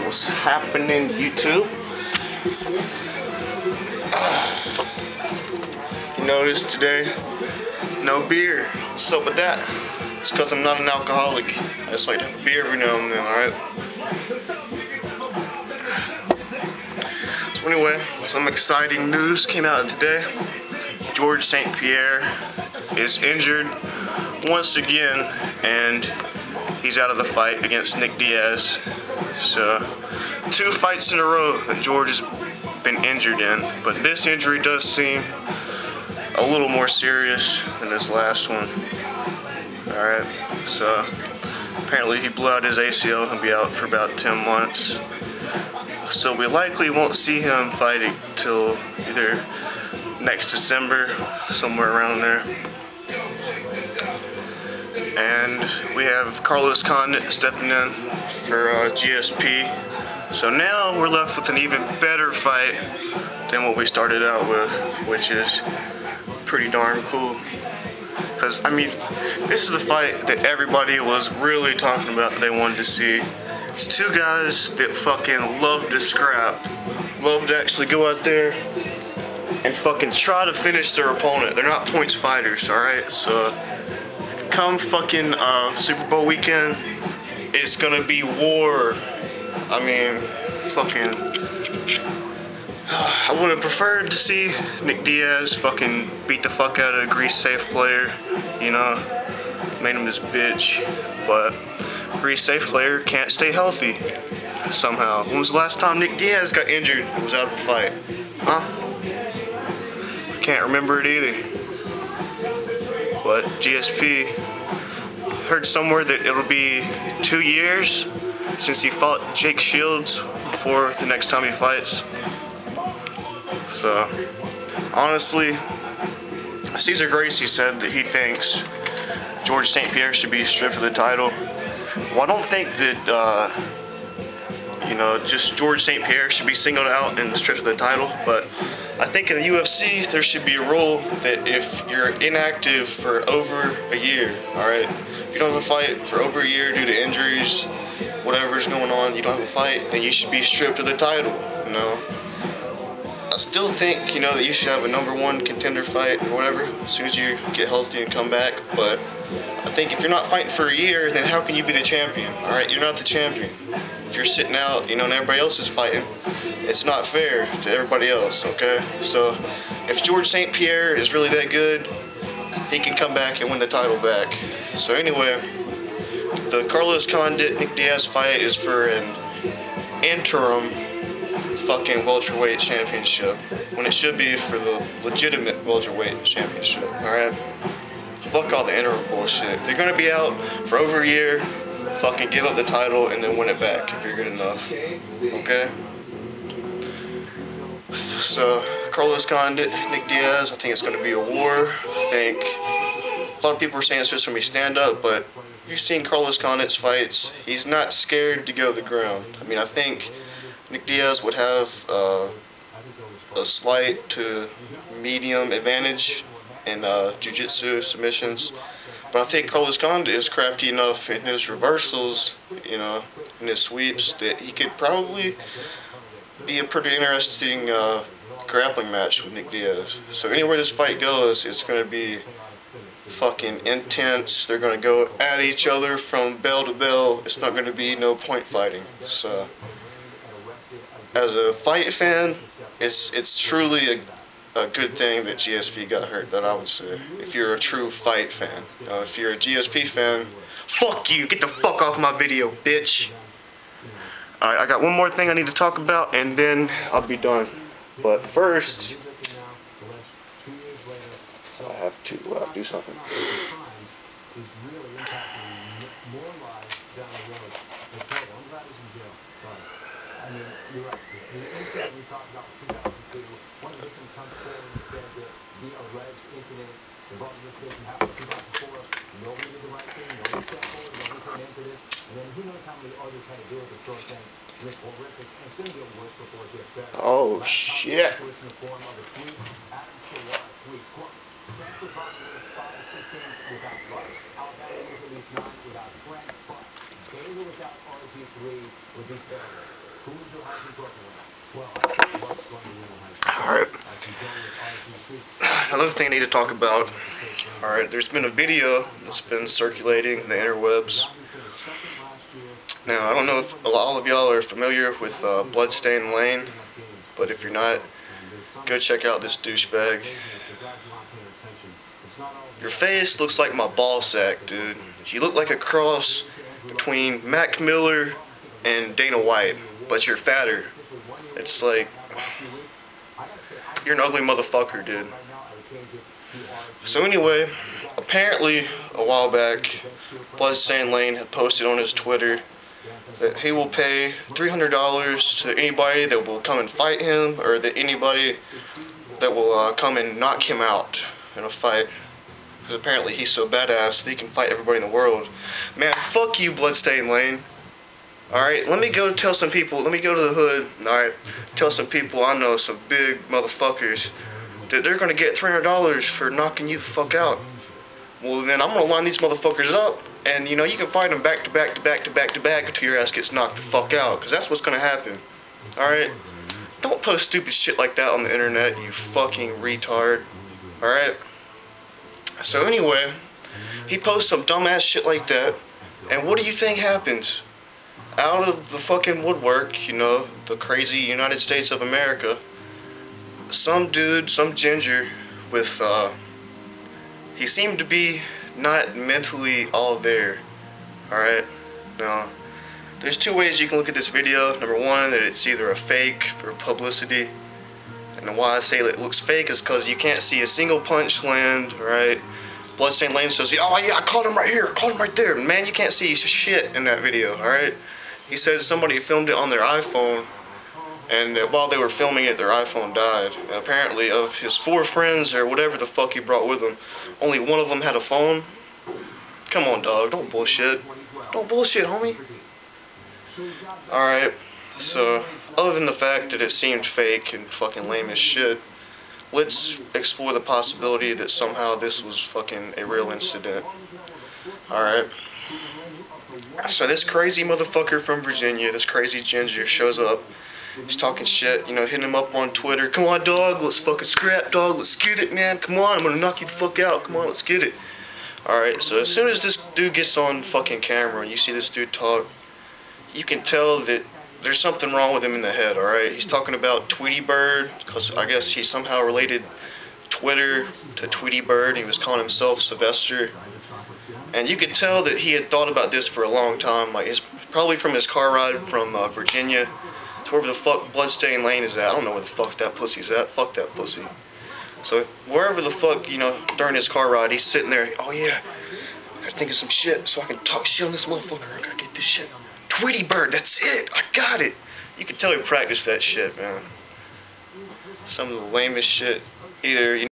What's happening, YouTube? You noticed today, no beer. What's up with that? It's because I'm not an alcoholic. I just like to have a beer every now and then, alright? So anyway, some exciting news came out today. Georges St-Pierre is injured once again, and he's out of the fight against Nick Diaz. So, 2 fights in a row that George has been injured in, but this injury does seem a little more serious than this last one. Alright, so apparently he blew out his ACL. He'll be out for about 10 months. So we likely won't see him fighting till either next December, somewhere around there. And we have Carlos Condit stepping in for GSP. So now we're left with an even better fight than what we started out with, which is pretty darn cool. Because, I mean, this is the fight that everybody was really talking about that they wanted to see. It's 2 guys that fucking love to scrap, love to actually go out there and fucking try to finish their opponent. They're not points fighters, alright? So, come fucking Super Bowl weekend, it's gonna be war. I mean, fucking, I would have preferred to see Nick Diaz fucking beat the fuck out of a Grease Safe player, you know, made him this bitch, but Grease Safe player can't stay healthy somehow. When was the last time Nick Diaz got injured and was out of a fight? Huh? Can't remember it either. But GSP, heard somewhere that it'll be 2 years since he fought Jake Shields before the next time he fights. So, honestly, Cesar Gracie said that he thinks Georges St-Pierre should be stripped of the title. Well, I don't think that, you know, just Georges St-Pierre should be singled out and stripped of the title, but I think in the UFC there should be a rule that if you're inactive for over a year, alright, if you don't have a fight for over a year due to injuries, whatever's going on, you don't have a fight, then you should be stripped of the title, you know. I still think, you know, that you should have a #1 contender fight or whatever as soon as you get healthy and come back, but I think if you're not fighting for a year, then how can you be the champion, alright? You're not the champion. If you're sitting out, you know, and everybody else is fighting, it's not fair to everybody else, okay? So, if Georges St-Pierre is really that good, he can come back and win the title back. So anyway, the Carlos Condit Nick Diaz fight is for an interim fucking welterweight championship, when it should be for the legitimate welterweight championship, alright? Fuck all the interim bullshit. If you're gonna be out for over a year, fucking give up the title and then win it back if you're good enough, okay? So, Carlos Condit, Nick Diaz, I think it's gonna be a war. I think a lot of people are saying it's just gonna be stand-up, but you've seen Carlos Condit's fights. He's not scared to go to the ground. I mean, I think Nick Diaz would have a slight to medium advantage in jiu-jitsu submissions, but I think Carlos Condit is crafty enough in his reversals, you know, in his sweeps, that he could probably be a pretty interesting grappling match with Nick Diaz. So anywhere this fight goes, it's going to be fucking intense. They're going to go at each other from bell to bell. It's not going to be no point fighting. So, as a fight fan, it's truly a good thing that GSP got hurt, that I would say. If you're a true fight fan. If you're a GSP fan, fuck you! Get the fuck off my video, bitch! Alright, I got one more thing I need to talk about, and then I'll be done. But first, I have to do something. I mean, you're right. The incident we talked about was 2002. One of the victims comes forward and said that the alleged incident involving this victim happened in 2004. Nobody did the right thing. Nobody stepped forward. Nobody put an end to this. And then who knows how many others had to deal with this sort of thing. And it's horrific. And it's going to get worse before it gets better. Oh, shit. In the form of a tweet. Adam Stewart tweets, quote, Stanford probably wins 5 or 6 games without Luck. Alabama wins at least 9 without Trent. But Baylor without RG3 would be terrible. Who is your Heisman Trophy winner? Well, I think Buck's going to win the Heisman. Alright. I can go with RG3. Another thing I need to talk about. Alright, there's been a video that's been circulating in the interwebs. Now, I don't know if all of y'all are familiar with Bloodstain Lane, but if you're not, go check out this douchebag. Your face looks like my ball sack, dude. You look like a cross between Mac Miller and Dana White, but you're fatter. It's like, you're an ugly motherfucker, dude. So anyway, apparently a while back, Bloodstain Lane had posted on his Twitter that he will pay $300 to anybody that will come and fight him, or that anybody that will come and knock him out in a fight. Because apparently he's so badass that he can fight everybody in the world. Man, fuck you, Bloodstain Lane. Alright, let me go tell some people, let me go to the hood, alright, tell some people I know, some big motherfuckers, that they're gonna get $300 for knocking you the fuck out. Well then I'm gonna line these motherfuckers up, and you know, you can fight them back to back to back to back to back until your ass gets knocked the fuck out, because that's what's gonna happen. Alright? Don't post stupid shit like that on the internet, you fucking retard. Alright? So anyway, he posts some dumbass shit like that, and what do you think happens? Out of the fucking woodwork, you know, the crazy United States of America, some dude, some ginger with, he seemed to be not mentally all there, alright? Now, there's two ways you can look at this video. Number one, that it's either a fake for publicity, and why I say that it looks fake is because you can't see a single punch land, right? Bloodstain Lane says, oh yeah, I caught him right here, I caught him right there. Man, you can't see shit in that video, alright? He says somebody filmed it on their iPhone, and while they were filming it, their iPhone died. And apparently, of his 4 friends, or whatever the fuck he brought with him, only one of them had a phone. Come on, dog, don't bullshit. Don't bullshit, homie. Alright, so, other than the fact that it seemed fake and fucking lame as shit, let's explore the possibility that somehow this was fucking a real incident. Alright. So this crazy motherfucker from Virginia, this crazy ginger, shows up. He's talking shit, you know, hitting him up on Twitter. Come on, dog, let's fucking scrap, dog. Let's get it, man. Come on, I'm gonna knock you the fuck out. Come on, let's get it. Alright, so as soon as this dude gets on fucking camera and you see this dude talk, you can tell that there's something wrong with him in the head, alright? He's talking about Tweety Bird, because I guess he somehow related Twitter to Tweety Bird. He was calling himself Sylvester. And you could tell that he had thought about this for a long time. Like, it's probably from his car ride from Virginia to wherever the fuck Bloodstain Lane is at. I don't know where the fuck that pussy's at. Fuck that pussy. So wherever the fuck, you know, during his car ride, he's sitting there. Oh yeah, I gotta think of some shit so I can talk shit on this motherfucker. I gotta get this shit. Tweety Bird, that's it. I got it. You can tell he practiced that shit, man. Some of the lamest shit. Either, you